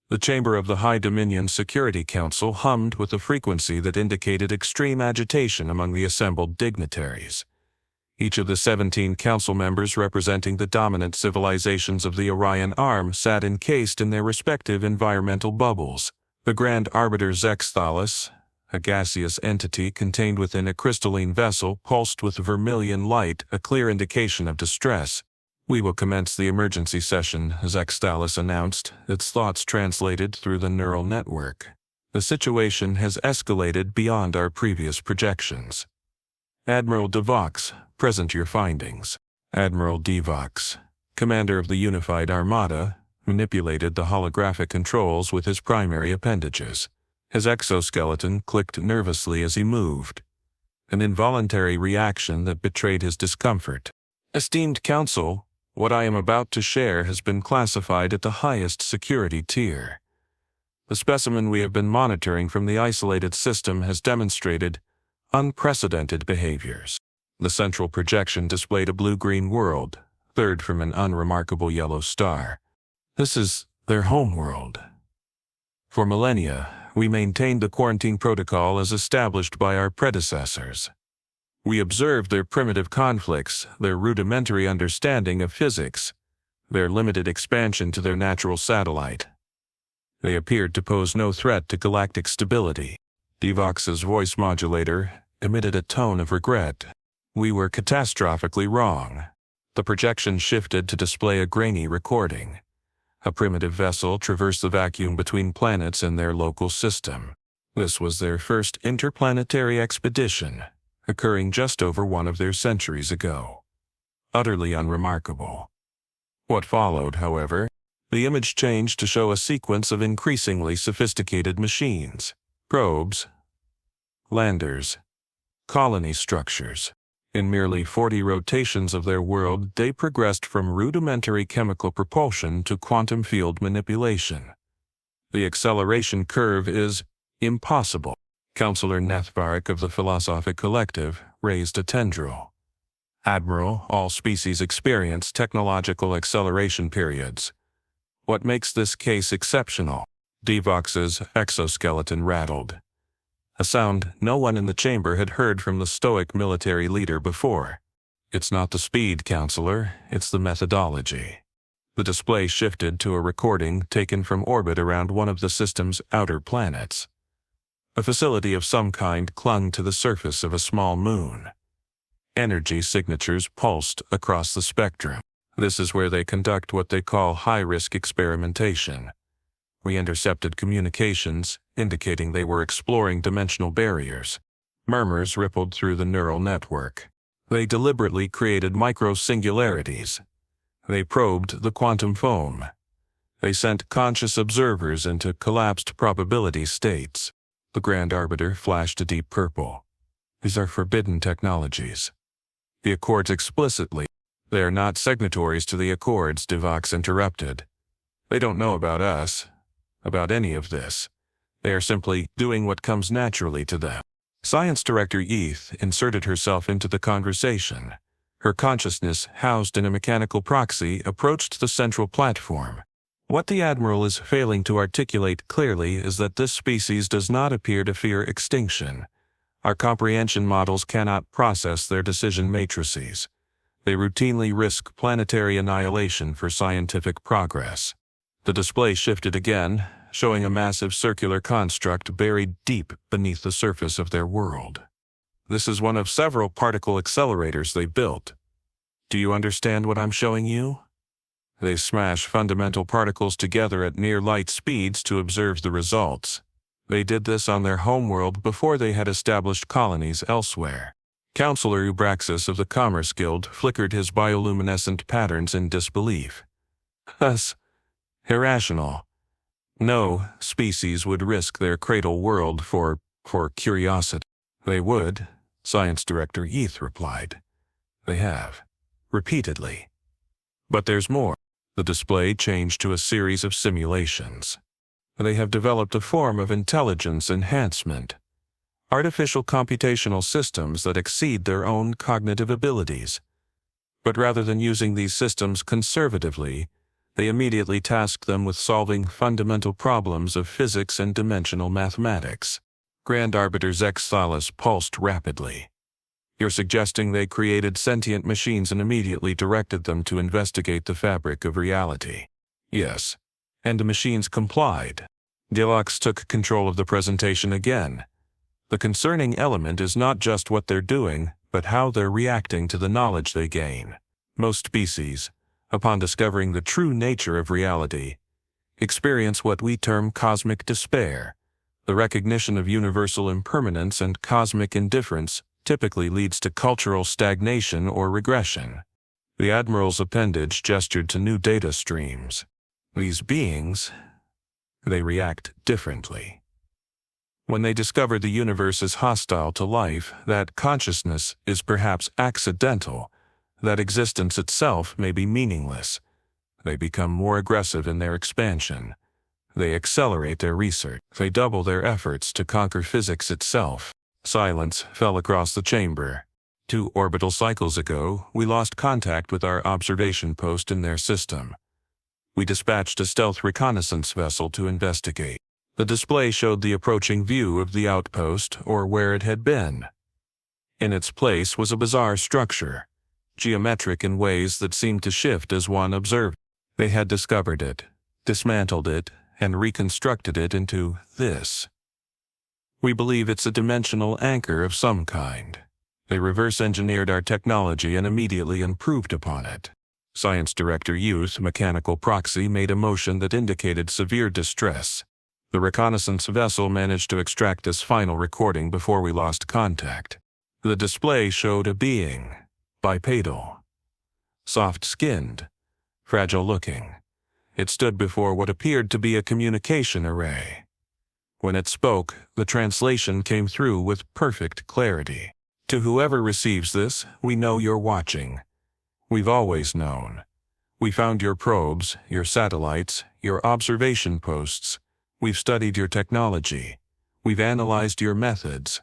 The chamber of the High Dominion Security Council hummed with a frequency that indicated extreme agitation among the assembled dignitaries. Each of the 17 council members representing the dominant civilizations of the Orion Arm sat encased in their respective environmental bubbles. The Grand Arbiter Zexthalis, a gaseous entity contained within a crystalline vessel, pulsed with vermilion light, a clear indication of distress. "We will commence the emergency session," Zexthalis announced, its thoughts translated through the neural network. "The situation has escalated beyond our previous projections. Admiral Devox, present your findings." Admiral Devox, commander of the Unified Armada, manipulated the holographic controls with his primary appendages. His exoskeleton clicked nervously as he moved, an involuntary reaction that betrayed his discomfort. "Esteemed Council, what I am about to share has been classified at the highest security tier. The specimen we have been monitoring from the isolated system has demonstrated unprecedented behaviors." The central projection displayed a blue-green world, third from an unremarkable yellow star. "This is their homeworld. For millennia, we maintained the quarantine protocol as established by our predecessors. We observed their primitive conflicts, their rudimentary understanding of physics, their limited expansion to their natural satellite. They appeared to pose no threat to galactic stability." Devox's voice modulator emitted a tone of regret. "We were catastrophically wrong." The projection shifted to display a grainy recording. A primitive vessel traversed the vacuum between planets in their local system. This was their first interplanetary expedition, occurring just over one of their centuries ago. Utterly unremarkable. What followed, however, the image changed to show a sequence of increasingly sophisticated machines, probes, landers, colony structures. In merely 40 rotations of their world, they progressed from rudimentary chemical propulsion to quantum field manipulation. The acceleration curve is impossible. Counselor Nethvarik of the Philosophic Collective raised a tendril. "Admiral, all species experience technological acceleration periods. What makes this case exceptional?" Devox's exoskeleton rattled, a sound no one in the chamber had heard from the stoic military leader before. "It's not the speed, Counselor, it's the methodology." The display shifted to a recording taken from orbit around one of the system's outer planets. A facility of some kind clung to the surface of a small moon. Energy signatures pulsed across the spectrum. "This is where they conduct what they call high-risk experimentation. We intercepted communications, indicating they were exploring dimensional barriers." Murmurs rippled through the neural network. "They deliberately created micro-singularities. They probed the quantum foam. They sent conscious observers into collapsed probability states." The Grand Arbiter flashed a deep purple. "These are forbidden technologies. The Accords explicitly—" "They are not signatories to the Accords," Devox interrupted. "They don't know about us, about any of this. They are simply doing what comes naturally to them." Science Director Eth inserted herself into the conversation. Her consciousness, housed in a mechanical proxy, approached the central platform. "What the Admiral is failing to articulate clearly is that this species does not appear to fear extinction. Our comprehension models cannot process their decision matrices. They routinely risk planetary annihilation for scientific progress." The display shifted again, showing a massive circular construct buried deep beneath the surface of their world. "This is one of several particle accelerators they built. Do you understand what I'm showing you? They smash fundamental particles together at near light speeds to observe the results. They did this on their homeworld before they had established colonies elsewhere." Counselor Ubraxis of the Commerce Guild flickered his bioluminescent patterns in disbelief. "That's irrational. No species would risk their cradle world for curiosity." "They would," Science Director Eth replied. "They have. Repeatedly. But there's more." The display changed to a series of simulations. "They have developed a form of intelligence enhancement. Artificial computational systems that exceed their own cognitive abilities. But rather than using these systems conservatively, They immediately tasked them with solving fundamental problems of physics and dimensional mathematics. Grand Arbiter Zex Thalas pulsed rapidly. You're suggesting they created sentient machines and immediately directed them to investigate the fabric of reality? Yes. And the machines complied. Deluxe took control of the presentation again. The concerning element is not just what they're doing, but how they're reacting to the knowledge they gain. Most species, upon discovering the true nature of reality, experience what we term cosmic despair. The recognition of universal impermanence and cosmic indifference typically leads to cultural stagnation or regression. The Admiral's appendage gestured to new data streams. These beings, they react differently. When they discover the universe is hostile to life, that consciousness is perhaps accidental, that existence itself may be meaningless, they become more aggressive in their expansion. They accelerate their research. They double their efforts to conquer physics itself. Silence fell across the chamber. 2 orbital cycles ago, we lost contact with our observation post in their system. We dispatched a stealth reconnaissance vessel to investigate. The display showed the approaching view of the outpost, or where it had been. In its place was a bizarre structure, geometric in ways that seemed to shift as one observed. They had discovered it, dismantled it, and reconstructed it into this. We believe it's a dimensional anchor of some kind. They reverse-engineered our technology and immediately improved upon it. Science Director Youth Mechanical Proxy made a motion that indicated severe distress. The reconnaissance vessel managed to extract this final recording before we lost contact. The display showed a being, bipedal, soft-skinned, fragile-looking. It stood before what appeared to be a communication array. When it spoke, the translation came through with perfect clarity. To whoever receives this, we know you're watching. We've always known. We found your probes, your satellites, your observation posts. We've studied your technology. We've analyzed your methods.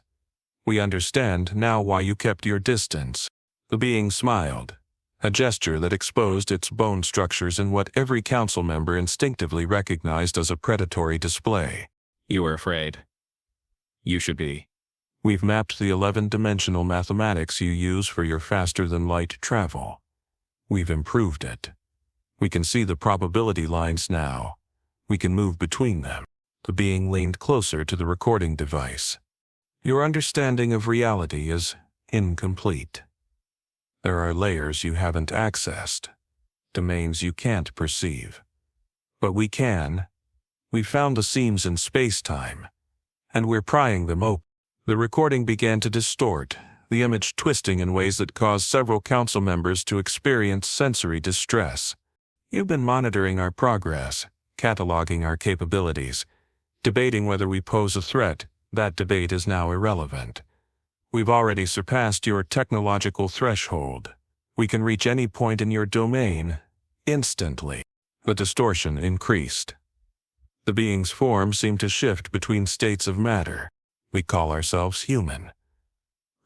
We understand now why you kept your distance. The being smiled, a gesture that exposed its bone structures in what every council member instinctively recognized as a predatory display. You were afraid. You should be. We've mapped the 11-dimensional mathematics you use for your faster-than-light travel. We've improved it. We can see the probability lines now. We can move between them. The being leaned closer to the recording device. Your understanding of reality is incomplete. There are layers you haven't accessed, domains you can't perceive. But we can. We've found the seams in space-time, and we're prying them open. The recording began to distort, the image twisting in ways that caused several council members to experience sensory distress. You've been monitoring our progress, cataloging our capabilities, debating whether we pose a threat. That debate is now irrelevant. We've already surpassed your technological threshold. We can reach any point in your domain instantly. The distortion increased. The being's form seemed to shift between states of matter. We call ourselves human.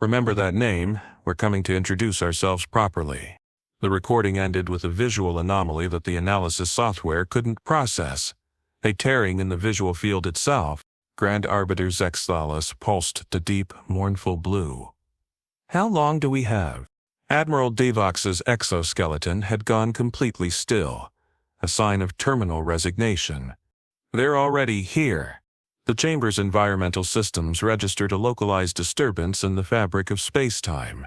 Remember that name. We're coming to introduce ourselves properly. The recording ended with a visual anomaly that the analysis software couldn't process. A tearing in the visual field itself. Grand Arbiter Zex Thalas pulsed to deep, mournful blue. How long do we have? Admiral Devox's exoskeleton had gone completely still, a sign of terminal resignation. They're already here. The chamber's environmental systems registered a localized disturbance in the fabric of space-time.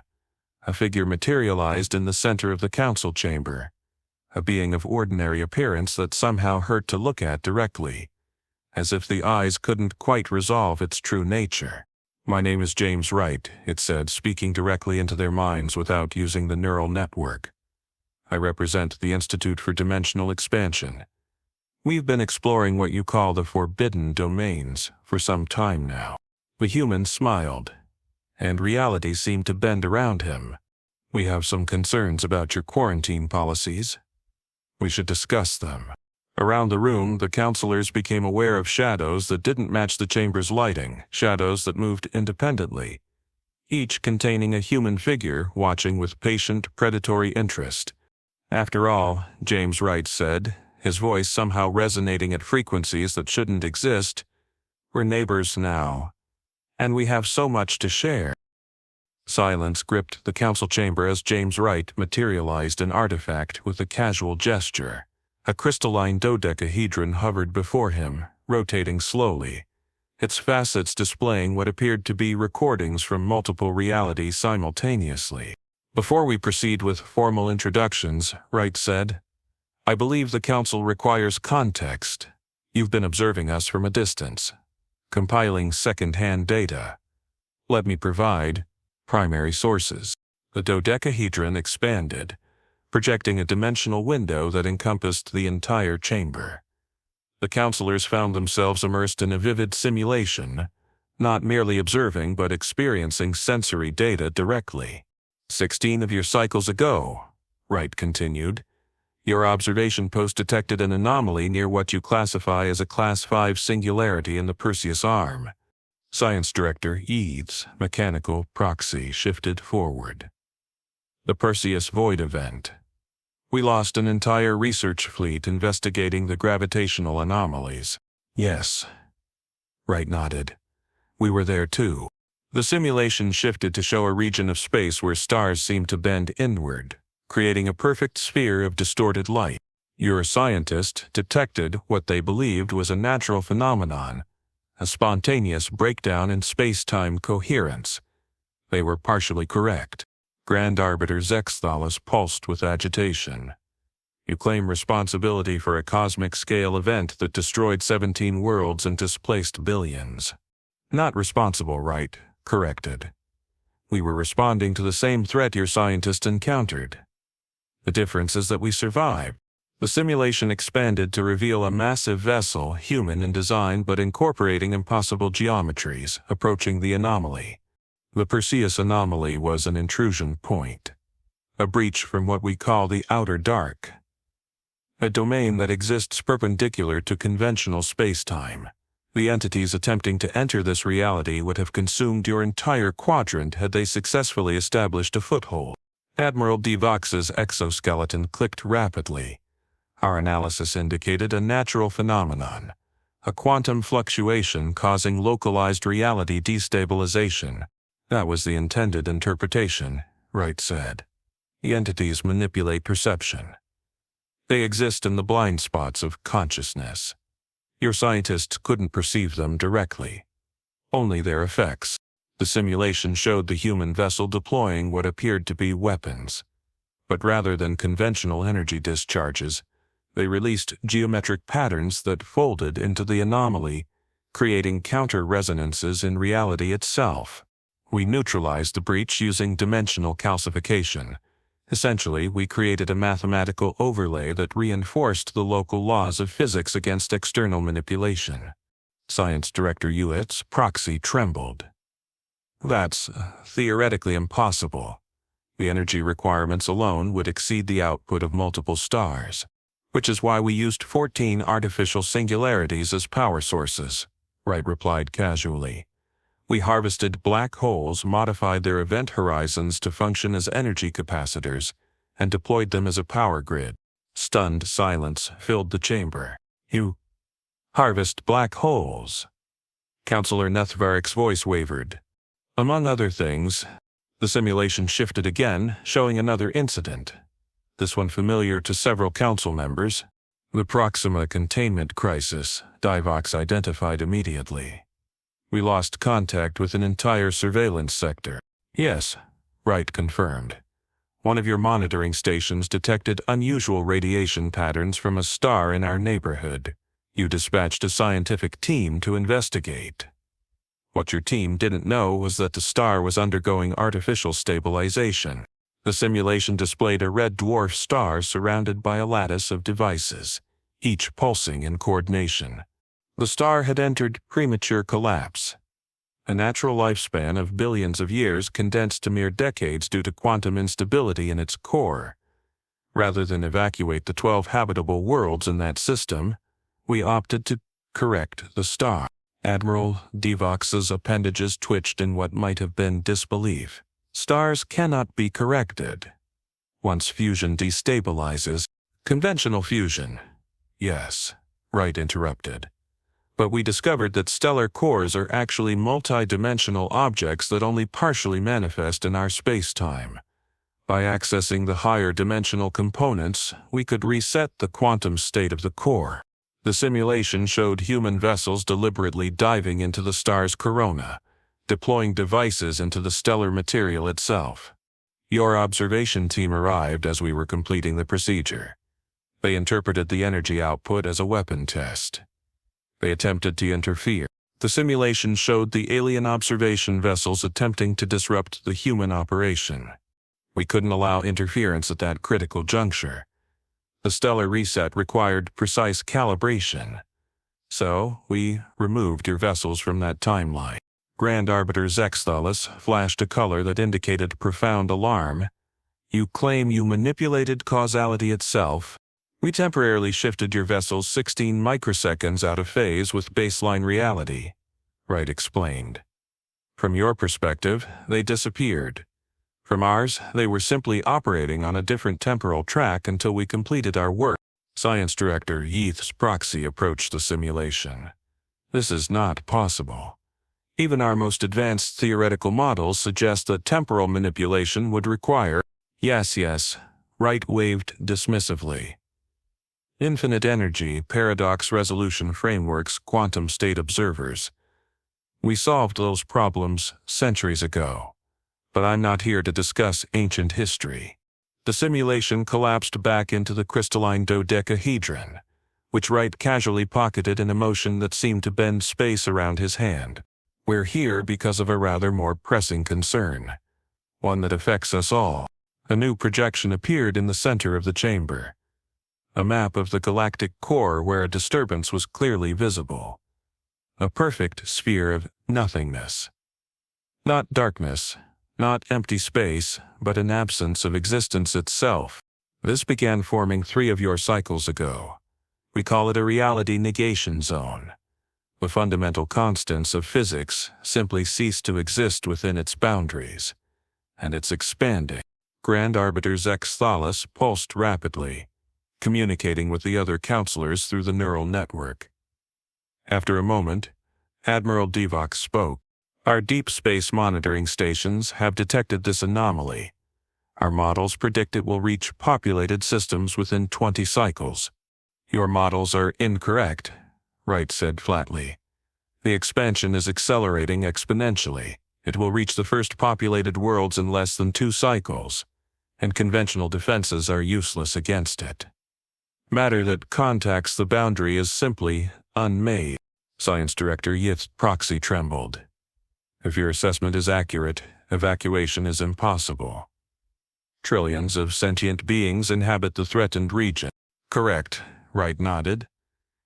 A figure materialized in the center of the council chamber, a being of ordinary appearance that somehow hurt to look at directly, as if the eyes couldn't quite resolve its true nature. My name is James Wright, it said, speaking directly into their minds without using the neural network. I represent the Institute for Dimensional Expansion. We've been exploring what you call the forbidden domains for some time now. The human smiled, and reality seemed to bend around him. We have some concerns about your quarantine policies. We should discuss them. Around the room, the counselors became aware of shadows that didn't match the chamber's lighting, shadows that moved independently, each containing a human figure watching with patient, predatory interest. After all, James Wright said, his voice somehow resonating at frequencies that shouldn't exist. "We're neighbors now, and we have so much to share." Silence gripped the council chamber as James Wright materialized an artifact with a casual gesture. A crystalline dodecahedron hovered before him, rotating slowly, its facets displaying what appeared to be recordings from multiple realities simultaneously. "Before we proceed with formal introductions," Wright said, "I believe the council requires context. You've been observing us from a distance, compiling second-hand data. Let me provide primary sources." The dodecahedron expanded, projecting a dimensional window that encompassed the entire chamber. The counselors found themselves immersed in a vivid simulation, not merely observing but experiencing sensory data directly. 16 of your cycles ago," Wright continued, "your observation post detected an anomaly near what you classify as a Class 5 singularity in the Perseus arm." Science Director Eads' mechanical proxy shifted forward. "The Perseus Void event. We lost an entire research fleet investigating the gravitational anomalies." "Yes." Wright nodded. "We were there too." The simulation shifted to show a region of space where stars seemed to bend inward, creating a perfect sphere of distorted light. Your scientist detected what they believed was a natural phenomenon, a spontaneous breakdown in space-time coherence. They were partially correct. Grand Arbiter Zexthalis pulsed with agitation. "You claim responsibility for a cosmic-scale event that destroyed 17 worlds and displaced billions." "Not responsible," Wright corrected. "We were responding to the same threat your scientist encountered. The difference is that we survived." The simulation expanded to reveal a massive vessel, human in design but incorporating impossible geometries, approaching the anomaly. The Perseus anomaly was an intrusion point, a breach from what we call the outer dark, a domain that exists perpendicular to conventional space-time. The entities attempting to enter this reality would have consumed your entire quadrant had they successfully established a foothold. Admiral Devox's exoskeleton clicked rapidly. "Our analysis indicated a natural phenomenon, a quantum fluctuation causing localized reality destabilization. That was the intended interpretation," Wright said. "The entities manipulate perception. They exist in the blind spots of consciousness. Your scientists couldn't perceive them directly, only their effects." The simulation showed the human vessel deploying what appeared to be weapons, but rather than conventional energy discharges, they released geometric patterns that folded into the anomaly, creating counter-resonances in reality itself. "We neutralized the breach using dimensional calcification. Essentially, we created a mathematical overlay that reinforced the local laws of physics against external manipulation." Science Director Hewitt's proxy trembled. "That's theoretically impossible. The energy requirements alone would exceed the output of multiple stars, which is why we used 14 artificial singularities as power sources," Wright replied casually. "We harvested black holes, modified their event horizons to function as energy capacitors, and deployed them as a power grid." Stunned silence filled the chamber. "You harvest black holes?" Counselor Nethvarik's voice wavered. "Among other things." The simulation shifted again, showing another incident, this one familiar to several council members. "The Proxima containment crisis," Divox identified immediately. "We lost contact with an entire surveillance sector." "Yes," Wright confirmed. "One of your monitoring stations detected unusual radiation patterns from a star in our neighborhood. You dispatched a scientific team to investigate. What your team didn't know was that the star was undergoing artificial stabilization." The simulation displayed a red dwarf star surrounded by a lattice of devices, each pulsing in coordination. The star had entered premature collapse, a natural lifespan of billions of years condensed to mere decades due to quantum instability in its core. Rather than evacuate the 12 habitable worlds in that system, we opted to correct the star. Admiral Devox's appendages twitched in what might have been disbelief. "Stars cannot be corrected. Once fusion destabilizes, conventional fusion, Yes, Wright interrupted. But we discovered that stellar cores are actually multi-dimensional objects that only partially manifest in our space-time. By accessing the higher dimensional components, we could reset the quantum state of the core. The simulation showed human vessels deliberately diving into the star's corona, deploying devices into the stellar material itself. Your observation team arrived as we were completing the procedure. They interpreted the energy output as a weapon test. They attempted to interfere. The simulation showed the alien observation vessels attempting to disrupt the human operation. We couldn't allow interference at that critical juncture. The stellar reset required precise calibration. So, we removed your vessels from that timeline. Grand Arbiter Zexthalis flashed a color that indicated profound alarm. You claim you manipulated causality itself. We temporarily shifted your vessels 16 microseconds out of phase with baseline reality, Wright explained. From your perspective, they disappeared. From ours, they were simply operating on a different temporal track until we completed our work. Science Director Yeath's proxy approached the simulation. This is not possible. Even our most advanced theoretical models suggest that temporal manipulation would require— Yes, Wright waved dismissively. Infinite energy, paradox resolution frameworks, quantum state observers. We solved those problems centuries ago. But I'm not here to discuss ancient history. The simulation collapsed back into the crystalline dodecahedron, which Wright casually pocketed in a motion that seemed to bend space around his hand. We're here because of a rather more pressing concern, one that affects us all. A new projection appeared in the center of the chamber. A map of the galactic core where a disturbance was clearly visible. A perfect sphere of nothingness. Not darkness, not empty space, but an absence of existence itself. This began forming 3 of your cycles ago. We call it a reality negation zone. The fundamental constants of physics simply cease to exist within its boundaries. And it's expanding. Grand Arbiter Zexthalis pulsed rapidly, communicating with the other counselors through the neural network. After a moment, Admiral Devox spoke. Our deep space monitoring stations have detected this anomaly. Our models predict it will reach populated systems within 20 cycles. Your models are incorrect, Wright said flatly. The expansion is accelerating exponentially. It will reach the first populated worlds in less than 2 cycles, and conventional defenses are useless against it. Matter that contacts the boundary is simply unmade. Science Director Yeath's proxy trembled. If your assessment is accurate, evacuation is impossible. Trillions of sentient beings inhabit the threatened region. Correct, Wright nodded.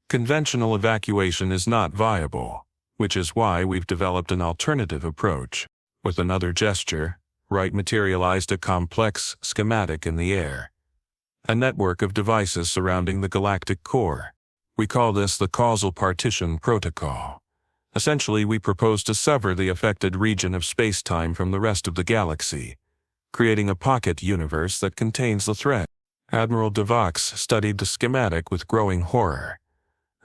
Conventional evacuation is not viable, which is why we've developed an alternative approach. With another gesture, Wright materialized a complex schematic in the air. A network of devices surrounding the galactic core. We call this the Causal Partition Protocol. Essentially, we propose to sever the affected region of space-time from the rest of the galaxy, creating a pocket universe that contains the threat. Admiral Devox studied the schematic with growing horror.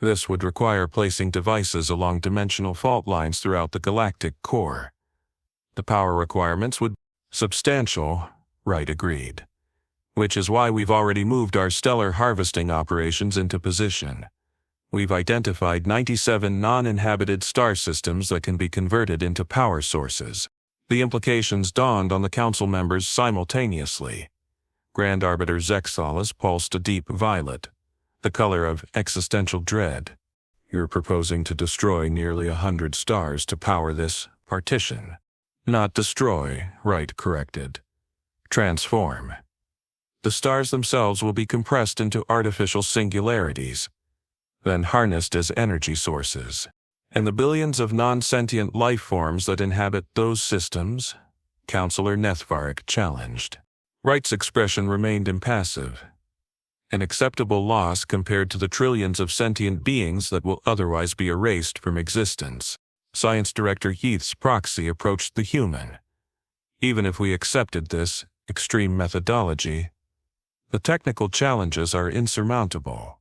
This would require placing devices along dimensional fault lines throughout the galactic core. The power requirements would be substantial, Wright agreed. Which is why we've already moved our stellar harvesting operations into position. We've identified 97 non-inhabited star systems that can be converted into power sources. The implications dawned on the council members simultaneously. Grand Arbiter Zexthalis pulsed a deep violet, the color of existential dread. You're proposing to destroy nearly 100 stars to power this partition. Not destroy, Wright corrected. Transform. The stars themselves will be compressed into artificial singularities, then harnessed as energy sources. And the billions of non-sentient life forms that inhabit those systems, Counselor Nethvarik challenged. Wright's expression remained impassive. An acceptable loss compared to the trillions of sentient beings that will otherwise be erased from existence. Science Director Yeath's proxy approached the human. Even if we accepted this extreme methodology, the technical challenges are insurmountable.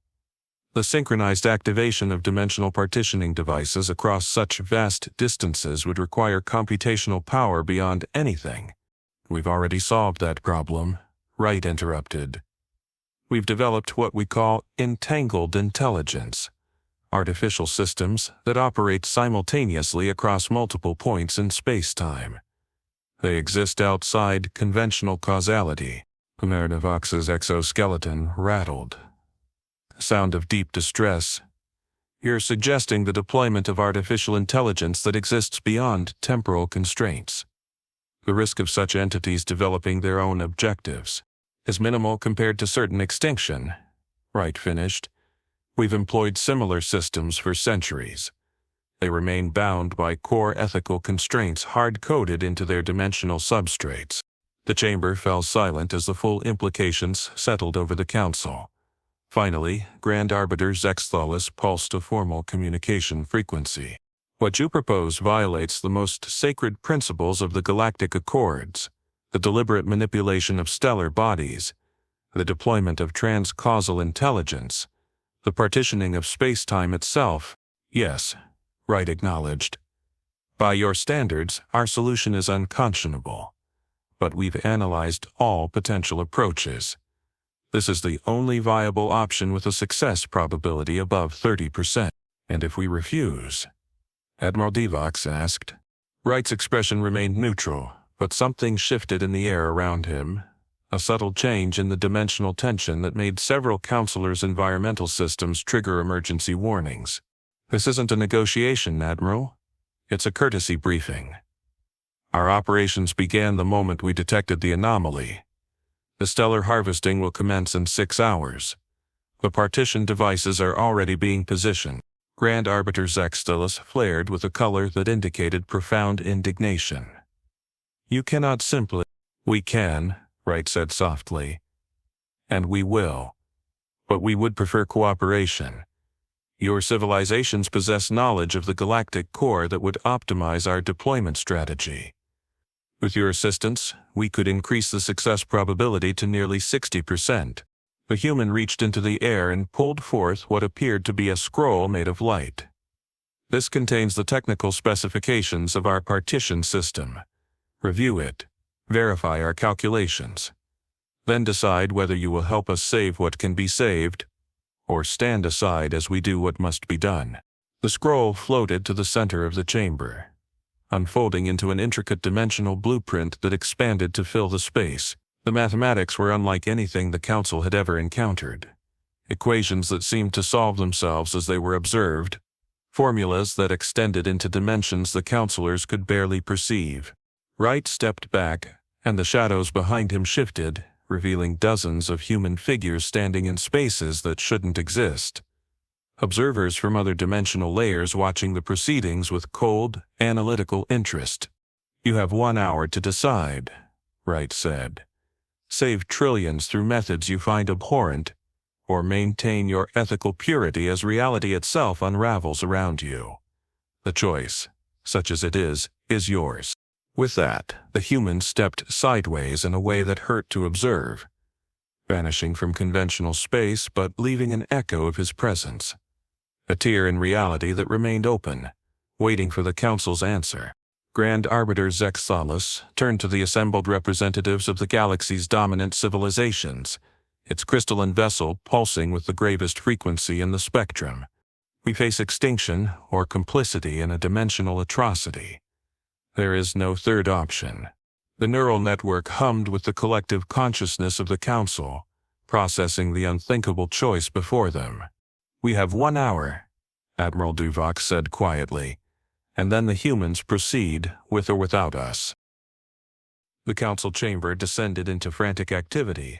The synchronized activation of dimensional partitioning devices across such vast distances would require computational power beyond anything. We've already solved that problem, Wright interrupted. We've developed what we call entangled intelligence, artificial systems that operate simultaneously across multiple points in space-time. They exist outside conventional causality. Narration exoskeleton rattled. Sound of deep distress. You're suggesting the deployment of artificial intelligence that exists beyond temporal constraints. The risk of such entities developing their own objectives is minimal compared to certain extinction, Wright finished. We've employed similar systems for centuries. They remain bound by core ethical constraints hard-coded into their dimensional substrates. The chamber fell silent as the full implications settled over the council. Finally, Grand Arbiter Zexthalis pulsed a formal communication frequency. What you propose violates the most sacred principles of the Galactic Accords, the deliberate manipulation of stellar bodies, the deployment of trans-causal intelligence, the partitioning of space-time itself. Yes, Wright acknowledged. By your standards, our solution is unconscionable. But we've analyzed all potential approaches. This is the only viable option with a success probability above 30%. And if we refuse? Admiral Devox asked. Wright's expression remained neutral, but something shifted in the air around him, a subtle change in the dimensional tension that made several counselors' environmental systems trigger emergency warnings. This isn't a negotiation, Admiral. It's a courtesy briefing. Our operations began the moment we detected the anomaly. The stellar harvesting will commence in 6 hours. The partition devices are already being positioned. Grand Arbiter Zexthalis flared with a color that indicated profound indignation. You cannot simply— We can, Wright said softly. And we will. But we would prefer cooperation. Your civilizations possess knowledge of the galactic core that would optimize our deployment strategy. With your assistance, we could increase the success probability to nearly 60%. The human reached into the air and pulled forth what appeared to be a scroll made of light. This contains the technical specifications of our partition system. Review it, verify our calculations, then decide whether you will help us save what can be saved, or stand aside as we do what must be done. The scroll floated to the center of the chamber, unfolding into an intricate dimensional blueprint that expanded to fill the space. The mathematics were unlike anything the Council had ever encountered. Equations that seemed to solve themselves as they were observed, formulas that extended into dimensions the counselors could barely perceive. Wright stepped back, and the shadows behind him shifted, revealing dozens of human figures standing in spaces that shouldn't exist. Observers from other dimensional layers watching the proceedings with cold, analytical interest. You have 1 hour to decide, Wright said. Save trillions through methods you find abhorrent, or maintain your ethical purity as reality itself unravels around you. The choice, such as it is yours. With that, the human stepped sideways in a way that hurt to observe, vanishing from conventional space but leaving an echo of his presence. A tier in reality that remained open, waiting for the Council's answer. Grand Arbiter Zexthalis turned to the assembled representatives of the galaxy's dominant civilizations, its crystalline vessel pulsing with the gravest frequency in the spectrum. We face extinction or complicity in a dimensional atrocity. There is no third option. The neural network hummed with the collective consciousness of the Council, processing the unthinkable choice before them. We have 1 hour, Admiral Duvox said quietly, and then the humans proceed with or without us. The Council chamber descended into frantic activity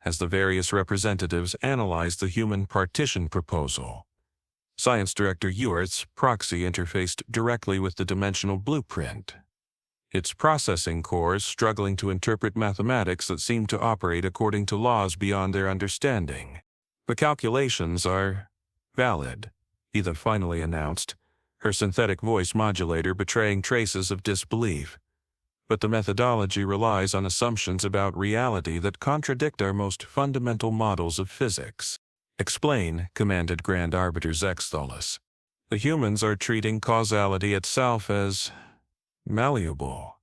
as the various representatives analyzed the human partition proposal. Science Director Ewerth's proxy interfaced directly with the dimensional blueprint, its processing cores struggling to interpret mathematics that seemed to operate according to laws beyond their understanding. The calculations are valid, Edith finally announced, her synthetic voice modulator betraying traces of disbelief. But the methodology relies on assumptions about reality that contradict our most fundamental models of physics. Explain, commanded Grand Arbiter Zextholus. The humans are treating causality itself as malleable.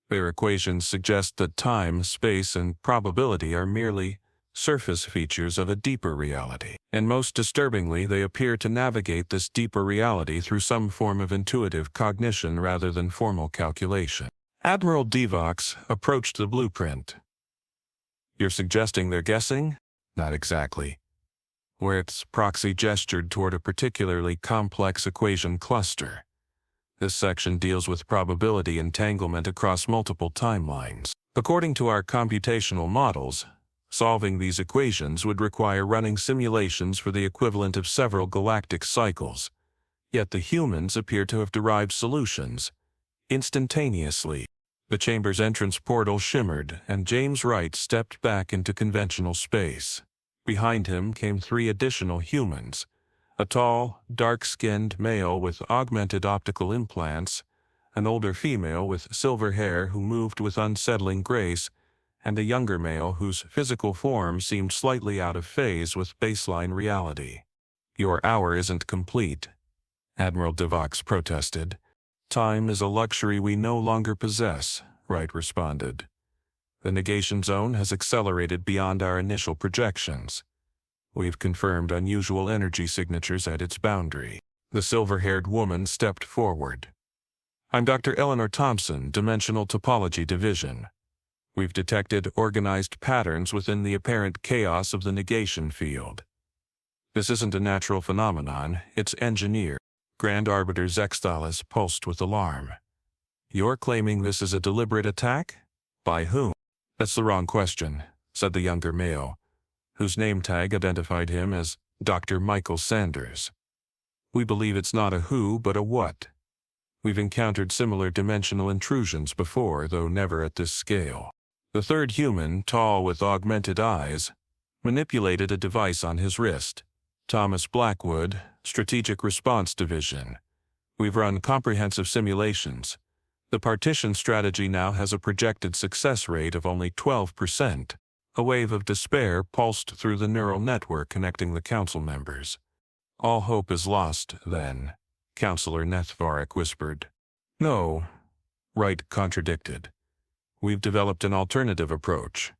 Their equations suggest that time, space, and probability are merely surface features of a deeper reality. And most disturbingly, they appear to navigate this deeper reality through some form of intuitive cognition rather than formal calculation. Admiral Devox approached the blueprint. You're suggesting they're guessing? Not exactly. Werth's proxy gestured toward a particularly complex equation cluster. This section deals with probability entanglement across multiple timelines. According to our computational models, solving these equations would require running simulations for the equivalent of several galactic cycles. Yet the humans appear to have derived solutions instantaneously. The chamber's entrance portal shimmered, and James Wright stepped back into conventional space. Behind him came 3 additional humans, a tall, dark-skinned male with augmented optical implants, an older female with silver hair who moved with unsettling grace, and a younger male whose physical form seemed slightly out of phase with baseline reality. Your hour isn't complete, Admiral Devox protested. Time is a luxury we no longer possess, Wright responded. The negation zone has accelerated beyond our initial projections. We've confirmed unusual energy signatures at its boundary. The silver-haired woman stepped forward. I'm Dr. Eleanor Thompson, Dimensional Topology Division. We've detected organized patterns within the apparent chaos of the negation field. This isn't a natural phenomenon, it's engineered. Grand Arbiter Zextholus pulsed with alarm. You're claiming this is a deliberate attack? By whom? That's the wrong question, said the younger male, whose name tag identified him as Dr. Michael Sanders. We believe it's not a who, but a what. We've encountered similar dimensional intrusions before, though never at this scale. The third human, tall with augmented eyes, manipulated a device on his wrist. Thomas Blackwood, Strategic Response Division. We've run comprehensive simulations. The partition strategy now has a projected success rate of only 12%. A wave of despair pulsed through the neural network connecting the council members. All hope is lost, then, Counselor Nethvarek whispered. No, Wright contradicted. We've developed an alternative approach,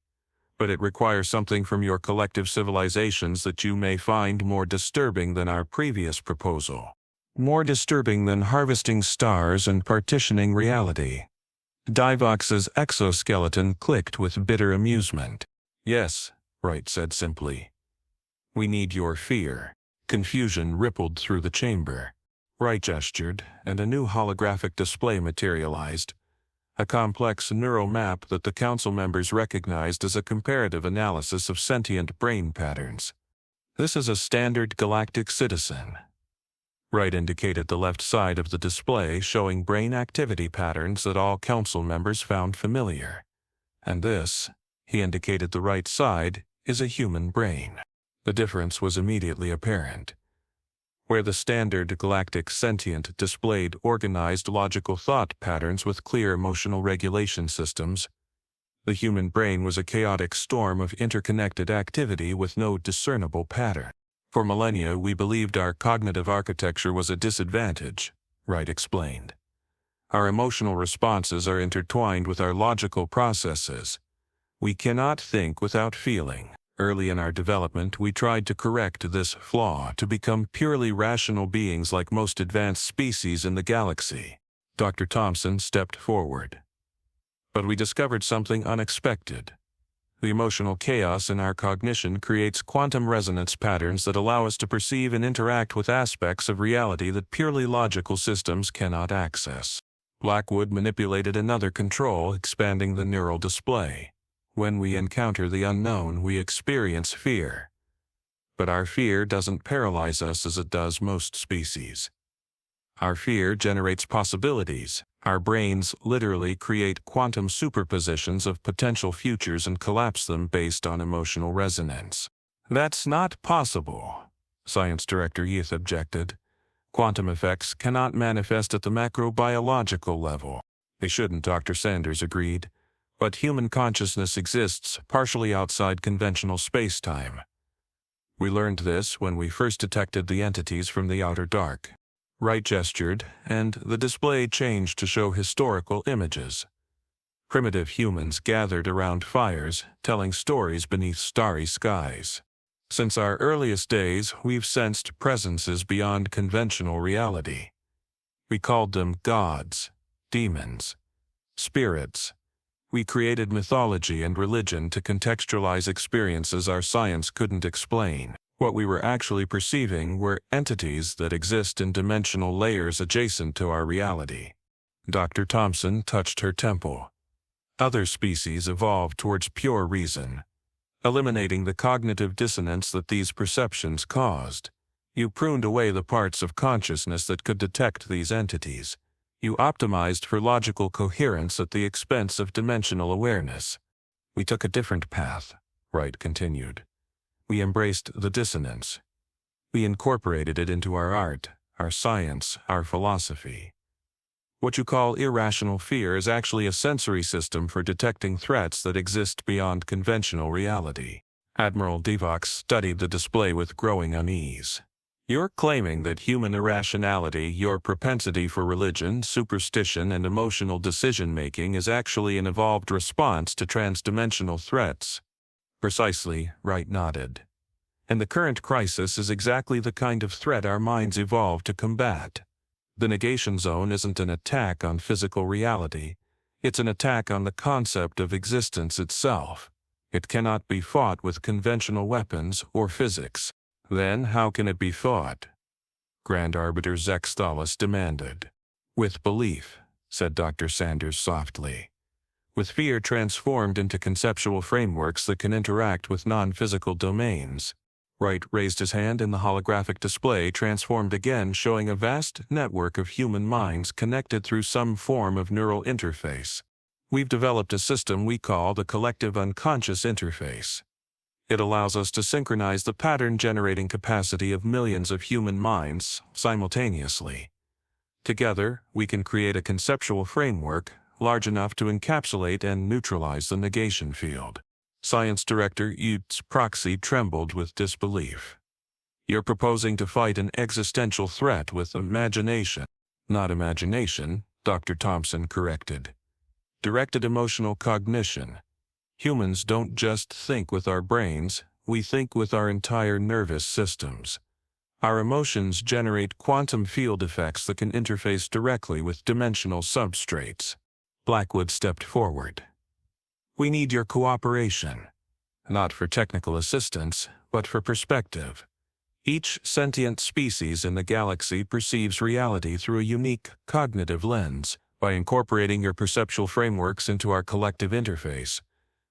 but it requires something from your collective civilizations that you may find more disturbing than our previous proposal. More disturbing than harvesting stars and partitioning reality. Divox's exoskeleton clicked with bitter amusement. Yes, Wright said simply. We need your fear. Confusion rippled through the chamber. Wright gestured, and a new holographic display materialized. A complex neural map that the council members recognized as a comparative analysis of sentient brain patterns. This is a standard galactic citizen. Wright indicated the left side of the display, showing brain activity patterns that all council members found familiar. And this, he indicated the right side, is a human brain. The difference was immediately apparent. Where the standard galactic sentient displayed organized logical thought patterns with clear emotional regulation systems, the human brain was a chaotic storm of interconnected activity with no discernible pattern. For millennia, we believed our cognitive architecture was a disadvantage, Wright explained. Our emotional responses are intertwined with our logical processes. We cannot think without feeling. Early in our development, we tried to correct this flaw to become purely rational beings like most advanced species in the galaxy. Dr. Thompson stepped forward. But we discovered something unexpected. The emotional chaos in our cognition creates quantum resonance patterns that allow us to perceive and interact with aspects of reality that purely logical systems cannot access. Blackwood manipulated another control, expanding the neural display. When we encounter the unknown, we experience fear. But our fear doesn't paralyze us as it does most species. Our fear generates possibilities. Our brains literally create quantum superpositions of potential futures and collapse them based on emotional resonance. That's not possible, Science Director Yeath objected. Quantum effects cannot manifest at the macrobiological level. They shouldn't, Dr. Sanders agreed. But human consciousness exists partially outside conventional space-time. We learned this when we first detected the entities from the outer dark. Wright gestured, and the display changed to show historical images. Primitive humans gathered around fires, telling stories beneath starry skies. Since our earliest days, we've sensed presences beyond conventional reality. We called them gods, demons, spirits. We created mythology and religion to contextualize experiences our science couldn't explain. What we were actually perceiving were entities that exist in dimensional layers adjacent to our reality. Dr. Thompson touched her temple. Other species evolved towards pure reason, eliminating the cognitive dissonance that these perceptions caused. You pruned away the parts of consciousness that could detect these entities. You optimized for logical coherence at the expense of dimensional awareness. We took a different path, Wright continued. We embraced the dissonance. We incorporated it into our art, our science, our philosophy. What you call irrational fear is actually a sensory system for detecting threats that exist beyond conventional reality. Admiral Devox studied the display with growing unease. You're claiming that human irrationality, your propensity for religion, superstition, and emotional decision-making is actually an evolved response to transdimensional threats. Precisely, Wright nodded. And the current crisis is exactly the kind of threat our minds evolved to combat. The negation zone isn't an attack on physical reality. It's an attack on the concept of existence itself. It cannot be fought with conventional weapons or physics. Then how can it be fought? Grand Arbiter Zex Thalas demanded. With belief, said Dr. Sanders softly. With fear transformed into conceptual frameworks that can interact with non-physical domains. Wright raised his hand and the holographic display transformed again, showing a vast network of human minds connected through some form of neural interface. We've developed a system we call the collective unconscious interface. It allows us to synchronize the pattern-generating capacity of millions of human minds simultaneously. Together, we can create a conceptual framework large enough to encapsulate and neutralize the negation field. Science Director Utes Proxy trembled with disbelief. You're proposing to fight an existential threat with imagination. Not imagination, Dr. Thompson corrected. Directed emotional cognition. Humans don't just think with our brains, we think with our entire nervous systems. Our emotions generate quantum field effects that can interface directly with dimensional substrates. Blackwood stepped forward. We need your cooperation. Not for technical assistance, but for perspective. Each sentient species in the galaxy perceives reality through a unique cognitive lens. By incorporating your perceptual frameworks into our collective interface,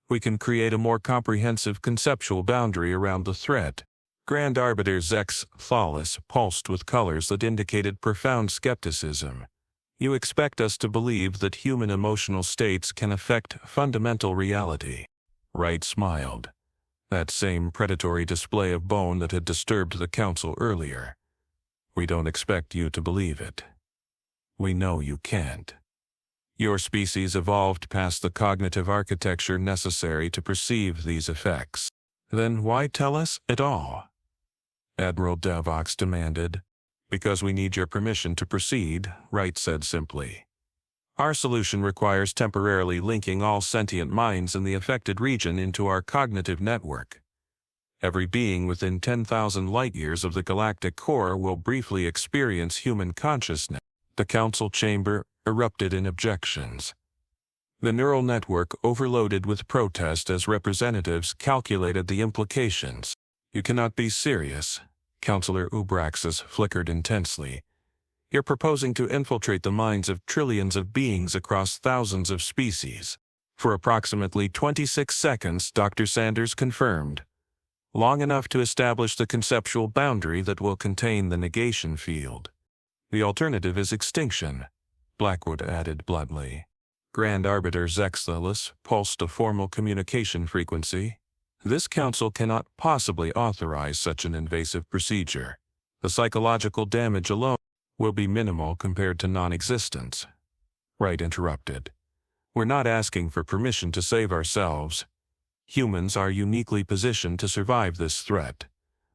we can create a more comprehensive conceptual boundary around the threat. Grand Arbiter Zex Thalas pulsed with colors that indicated profound skepticism. You expect us to believe that human emotional states can affect fundamental reality. Wright smiled. That same predatory display of bone that had disturbed the Council earlier. We don't expect you to believe it. We know you can't. Your species evolved past the cognitive architecture necessary to perceive these effects. Then why tell us at all? Admiral Devox demanded. Because we need your permission to proceed, Wright said simply. Our solution requires temporarily linking all sentient minds in the affected region into our cognitive network. Every being within 10,000 light-years of the galactic core will briefly experience human consciousness. The council chamber erupted in objections. The neural network overloaded with protest as representatives calculated the implications. You cannot be serious. Counselor Ubraxas flickered intensely. You're proposing to infiltrate the minds of trillions of beings across thousands of species. For approximately 26 seconds, Dr. Sanders confirmed. Long enough to establish the conceptual boundary that will contain the negation field. The alternative is extinction, Blackwood added bluntly. Grand Arbiter Zex Thalas pulsed a formal communication frequency. This council cannot possibly authorize such an invasive procedure. The psychological damage alone will be minimal compared to non-existence. Wright interrupted. We're not asking for permission to save ourselves. Humans are uniquely positioned to survive this threat.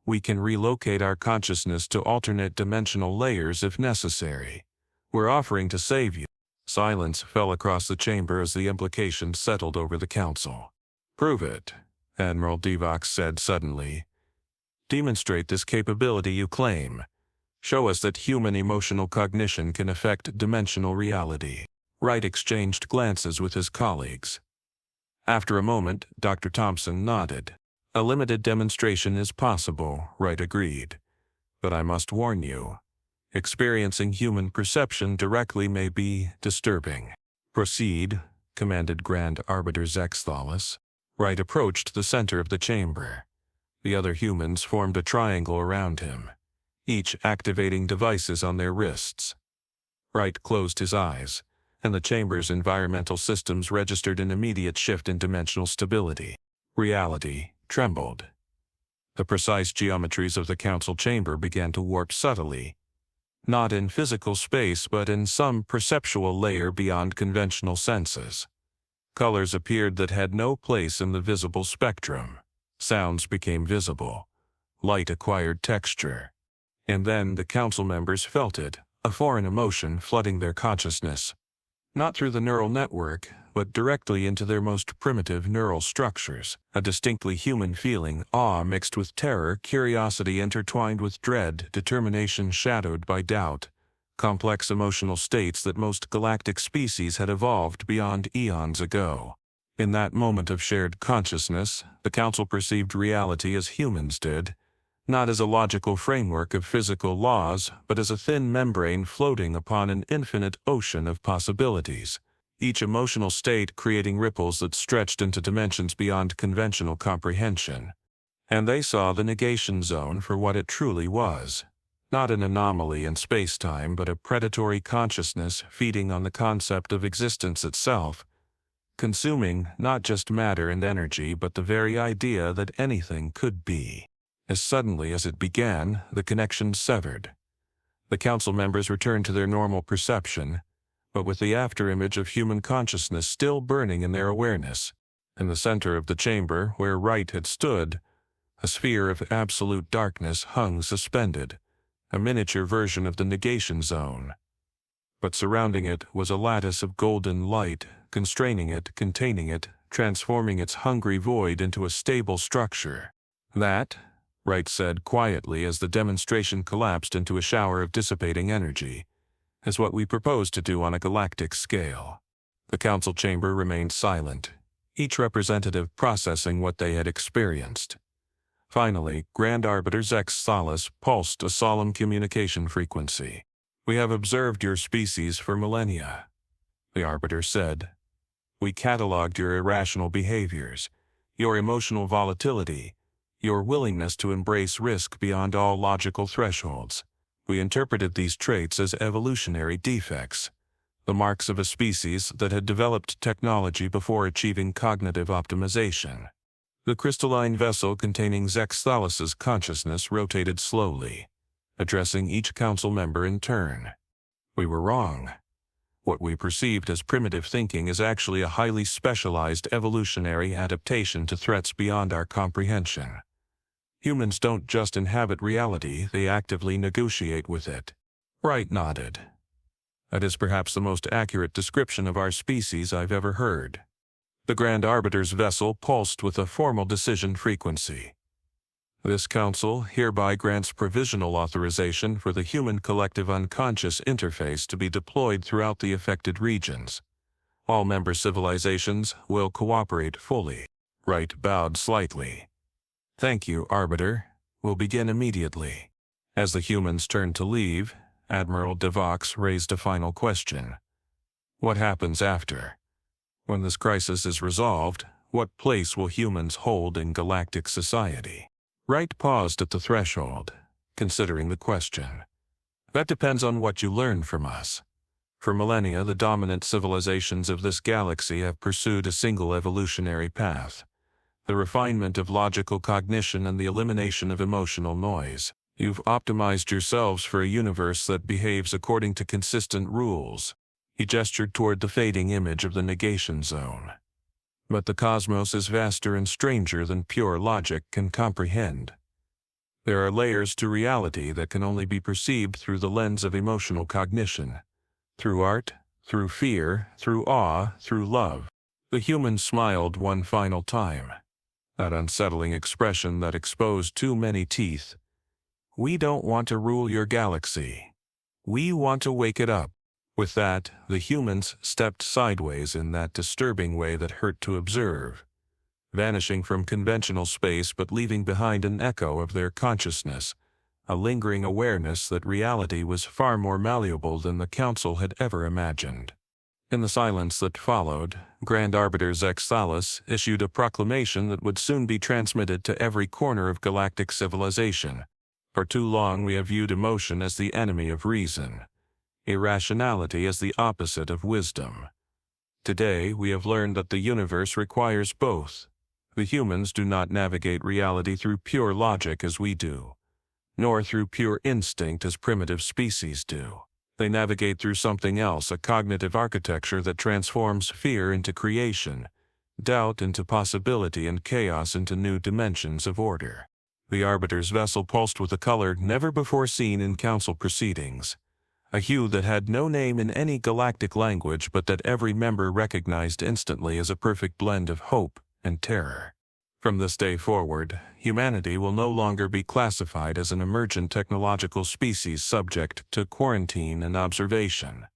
We can relocate our consciousness to alternate dimensional layers if necessary. We're offering to save you." Silence fell across the chamber as the implications settled over the council. "Prove it," Admiral Devox said suddenly. "Demonstrate this capability you claim. Show us that human emotional cognition can affect dimensional reality." Wright exchanged glances with his colleagues. After a moment, Dr. Thompson nodded. "A limited demonstration is possible," Wright agreed. "But I must warn you, experiencing human perception directly may be disturbing." "Proceed," commanded Grand Arbiter Zexthalis. Wright approached the center of the chamber. The other humans formed a triangle around him, each activating devices on their wrists. Wright closed his eyes, and the chamber's environmental systems registered an immediate shift in dimensional stability. Reality trembled. The precise geometries of the council chamber began to warp subtly, not in physical space but in some perceptual layer beyond conventional senses. Colors appeared that had no place in the visible spectrum. Sounds became visible. Light acquired texture. And then the council members felt it, a foreign emotion flooding their consciousness. Not through the neural network, but directly into their most primitive neural structures. A distinctly human feeling, awe mixed with terror, curiosity intertwined with dread, determination shadowed by doubt. Complex emotional states that most galactic species had evolved beyond eons ago. In that moment of shared consciousness, the Council perceived reality as humans did, not as a logical framework of physical laws, but as a thin membrane floating upon an infinite ocean of possibilities, each emotional state creating ripples that stretched into dimensions beyond conventional comprehension. And they saw the negation zone for what it truly was. Not an anomaly in space-time, but a predatory consciousness feeding on the concept of existence itself, consuming not just matter and energy but the very idea that anything could be. As suddenly as it began, the connection severed. The council members returned to their normal perception, but with the afterimage of human consciousness still burning in their awareness. In the center of the chamber, where Wright had stood, a sphere of absolute darkness hung suspended, a miniature version of the negation zone. But surrounding it was a lattice of golden light, constraining it, containing it, transforming its hungry void into a stable structure. "That," Wright said quietly as the demonstration collapsed into a shower of dissipating energy, "is what we propose to do on a galactic scale." The council chamber remained silent, each representative processing what they had experienced. Finally, Grand Arbiter Zexthalis pulsed a solemn communication frequency. "We have observed your species for millennia," the Arbiter said. "We cataloged your irrational behaviors, your emotional volatility, your willingness to embrace risk beyond all logical thresholds. We interpreted these traits as evolutionary defects, the marks of a species that had developed technology before achieving cognitive optimization." The crystalline vessel containing Zexthalis's consciousness rotated slowly, addressing each council member in turn. "We were wrong. What we perceived as primitive thinking is actually a highly specialized evolutionary adaptation to threats beyond our comprehension. Humans don't just inhabit reality, they actively negotiate with it." Wright nodded. "That is perhaps the most accurate description of our species I've ever heard." The Grand Arbiter's vessel pulsed with a formal decision frequency. "This council hereby grants provisional authorization for the human collective unconscious interface to be deployed throughout the affected regions. All member civilizations will cooperate fully." Wright bowed slightly. "Thank you, Arbiter. We'll begin immediately." As the humans turned to leave, Admiral Devox raised a final question. "What happens after? When this crisis is resolved, what place will humans hold in galactic society?" Wright paused at the threshold, considering the question. "That depends on what you learn from us. For millennia, the dominant civilizations of this galaxy have pursued a single evolutionary path: the refinement of logical cognition and the elimination of emotional noise. You've optimized yourselves for a universe that behaves according to consistent rules." He gestured toward the fading image of the negation zone. "But the cosmos is vaster and stranger than pure logic can comprehend. There are layers to reality that can only be perceived through the lens of emotional cognition. Through art, through fear, through awe, through love. The human smiled one final time. That unsettling expression that exposed too many teeth. We don't want to rule your galaxy. We want to wake it up. With that, the humans stepped sideways in that disturbing way that hurt to observe, vanishing from conventional space but leaving behind an echo of their consciousness, a lingering awareness that reality was far more malleable than the Council had ever imagined. In the silence that followed, Grand Arbiter Zexalis issued a proclamation that would soon be transmitted to every corner of galactic civilization. For too long we have viewed emotion as the enemy of reason, irrationality as the opposite of wisdom. Today we have learned that the universe requires both. The humans do not navigate reality through pure logic as we do, nor through pure instinct as primitive species do. They navigate through something else, a cognitive architecture that transforms fear into creation, doubt into possibility, and chaos into new dimensions of order. The Arbiter's vessel pulsed with a color never before seen in Council proceedings, a hue that had no name in any galactic language but that every member recognized instantly as a perfect blend of hope and terror. From this day forward, humanity will no longer be classified as an emergent technological species subject to quarantine and observation.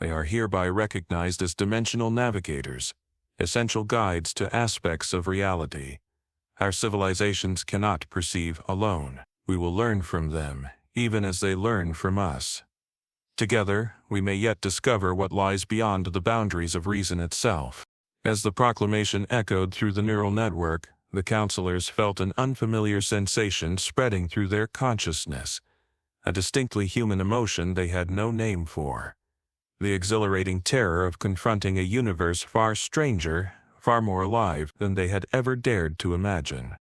They are hereby recognized as dimensional navigators, essential guides to aspects of reality our civilizations cannot perceive alone. We will learn from them, even as they learn from us. Together, we may yet discover what lies beyond the boundaries of reason itself. As the proclamation echoed through the neural network, the counselors felt an unfamiliar sensation spreading through their consciousness, a distinctly human emotion they had no name for. The exhilarating terror of confronting a universe far stranger, far more alive than they had ever dared to imagine.